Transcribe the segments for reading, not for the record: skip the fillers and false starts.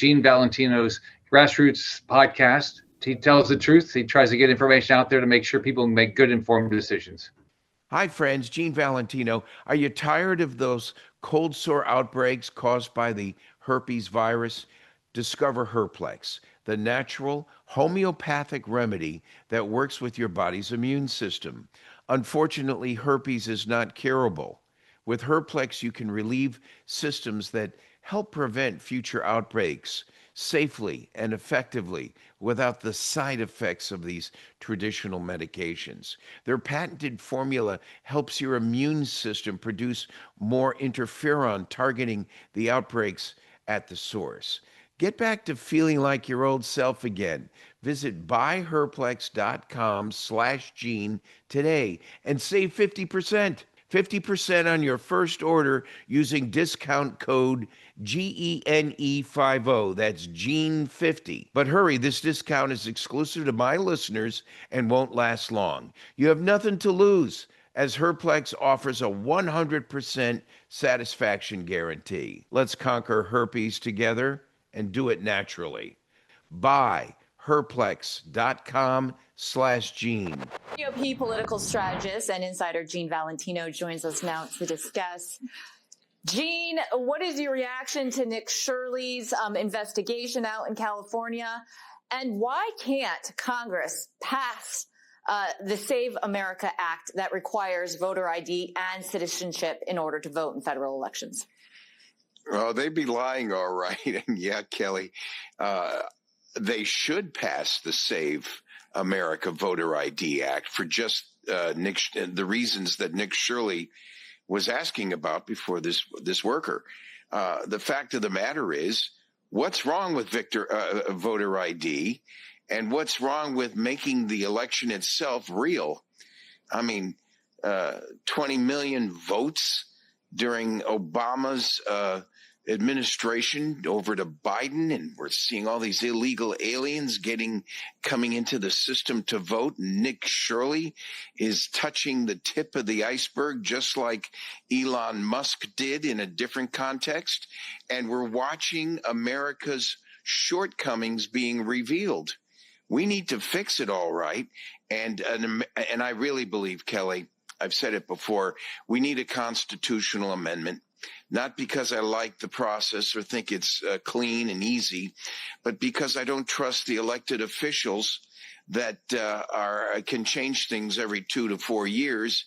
Gene Valentino's Grassroots podcast. He tells the truth. He tries to get information out there to make sure people make good, informed decisions. Hi, friends. Gene Valentino. Are you tired of those cold sore outbreaks caused by the herpes virus? Discover Herplex, the natural homeopathic remedy that works with your body's immune system. Unfortunately, herpes is not curable. With Herplex, you can relieve symptoms that help prevent future outbreaks safely and effectively without the side effects of these traditional medications. Their patented formula helps your immune system produce more interferon, targeting the outbreaks at the source. Get back to feeling like your old self again. Visit buyherplex.com/Gene today and save 50%. 50% on your first order using discount code GENE50. That's GENE50. But hurry, this discount is exclusive to my listeners and won't last long. You have nothing to lose, as Herplex offers a 100% satisfaction guarantee. Let's conquer herpes together and do it naturally. Buy herplex.com/Gene. GOP political strategist and insider Gene Valentino joins us now to discuss. Gene, what is your reaction to Nick Shirley's investigation out in California? And why can't Congress pass the SAVE America Act that requires voter ID and citizenship in order to vote in federal elections? Oh, they'd be lying, all right. And yeah, Kelly, they should pass the SAVE America Voter ID Act for just the reasons that Nick Shirley was asking about before this worker. The fact of the matter is, what's wrong with voter ID, and what's wrong with making the election itself real? I mean, 20 million votes during Obama's administration over to Biden, and we're seeing all these illegal aliens coming into the system to vote. Nick Shirley is touching the tip of the iceberg, just like Elon Musk did in a different context. And we're watching America's shortcomings being revealed. We need to fix it, all right. And I really believe, Kelly, I've said it before, we need a constitutional amendment. Not because I like the process or think it's clean and easy, but because I don't trust the elected officials that can change things every 2 to 4 years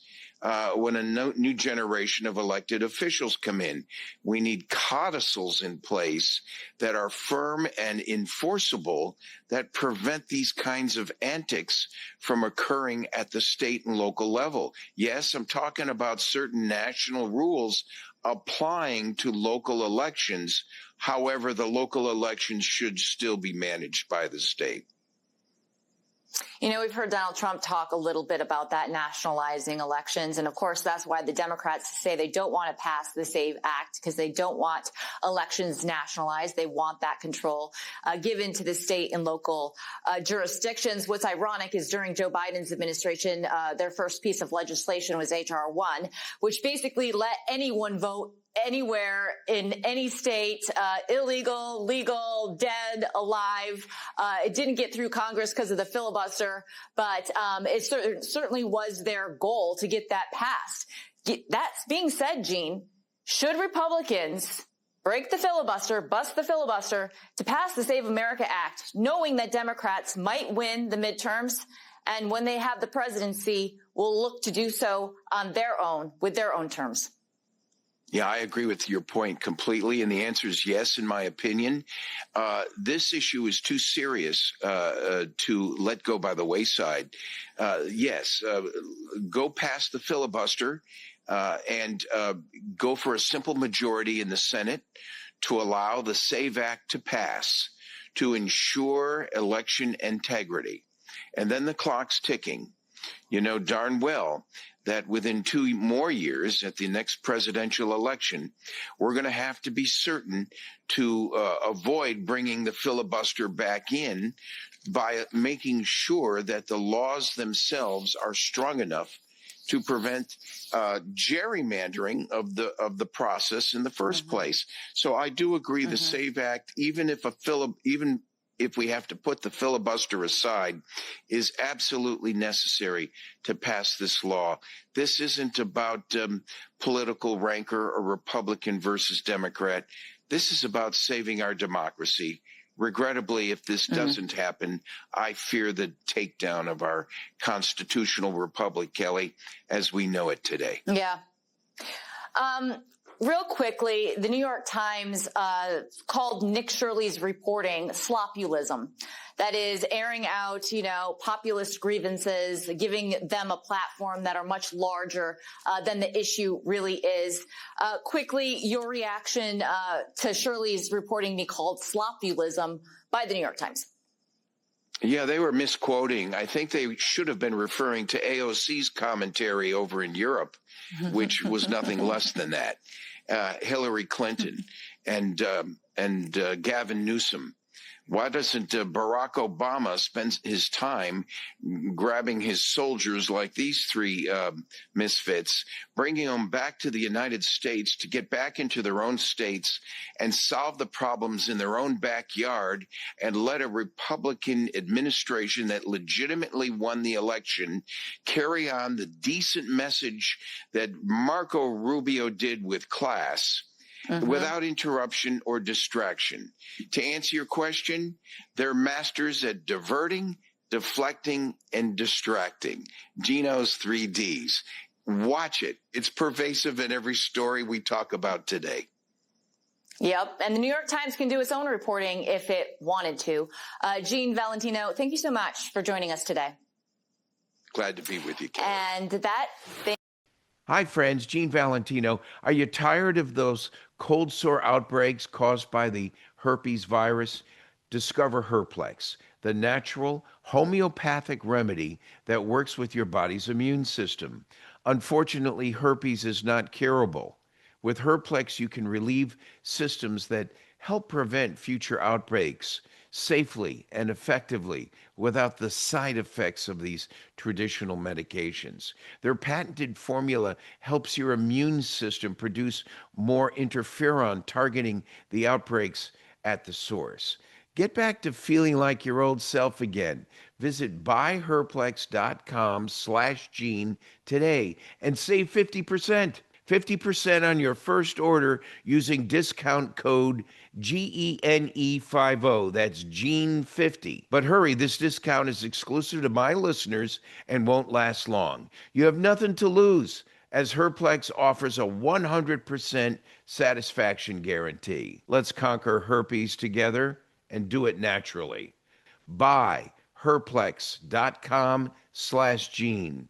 when a new generation of elected officials come in. We need codicils in place that are firm and enforceable, that prevent these kinds of antics from occurring at the state and local level. Yes, I'm talking about certain national rules applying to local elections. However, the local elections should still be managed by the state. You know, we've heard Donald Trump talk a little bit about that, nationalizing elections. And of course, that's why the Democrats say they don't want to pass the SAVE Act, because they don't want elections nationalized. They want that control given to the state and local jurisdictions. What's ironic is during Joe Biden's administration, their first piece of legislation was H.R. 1, which basically let anyone vote anywhere in any state, illegal, legal, dead, alive. It didn't get through Congress because of the filibuster, but it certainly was their goal to get that passed. That's being said, Gene, should Republicans break the filibuster, bust the filibuster to pass the SAVE America Act, knowing that Democrats might win the midterms, and when they have the presidency, will look to do so on their own, with their own terms? Yeah, I agree with your point completely, and the answer is yes, in my opinion. This issue is too serious to let go by the wayside. Yes, go past the filibuster and go for a simple majority in the Senate to allow the SAVE Act to pass, to ensure election integrity. And then the clock's ticking. You know darn well that within 2 more years at the next presidential election, we're going to have to be certain to avoid bringing the filibuster back in by making sure that the laws themselves are strong enough to prevent gerrymandering of the process in the first place. So I do agree the SAVE Act, even if we have to put the filibuster aside, is absolutely necessary to pass this law. This isn't about political rancor or Republican versus Democrat. This is about saving our democracy. Regrettably, if this doesn't happen, I fear the takedown of our constitutional republic, Kelly, as we know it today. Yeah. Real quickly, the New York Times called Nick Shirley's reporting slopulism. That is airing out, populist grievances, giving them a platform that are much larger than the issue really is. Quickly, your reaction to Shirley's reporting being called slopulism by the New York Times. Yeah, they were misquoting. I think they should have been referring to AOC's commentary over in Europe, which was nothing less than that. Hillary Clinton and Gavin Newsom. Why doesn't Barack Obama spend his time grabbing his soldiers like these three misfits, bringing them back to the United States to get back into their own states and solve the problems in their own backyard, and let a Republican administration that legitimately won the election carry on the decent message that Marco Rubio did with class? Without interruption or distraction. To answer your question, they're masters at diverting, deflecting, and distracting. Gino's 3 Ds. Watch it. It's pervasive in every story we talk about today. Yep. And the New York Times can do its own reporting if it wanted to. Gene Valentino, thank you so much for joining us today. Glad to be with you, Kelly. And Hi, friends. Gene Valentino. Are you tired of those cold sore outbreaks caused by the herpes virus? Discover Herplex, the natural homeopathic remedy that works with your body's immune system. Unfortunately, herpes is not curable. With Herplex, you can relieve symptoms that help prevent future outbreaks safely and effectively without the side effects of these traditional medications. Their patented formula helps your immune system produce more interferon, targeting the outbreaks at the source. Get back to feeling like your old self again. Visit buyherplex.com/Gene today and save 50%. 50% on your first order using discount code GENE50. That's GENE50. But hurry, this discount is exclusive to my listeners and won't last long. You have nothing to lose, as Herplex offers a 100% satisfaction guarantee. Let's conquer herpes together and do it naturally. Buy herplex.com/Gene.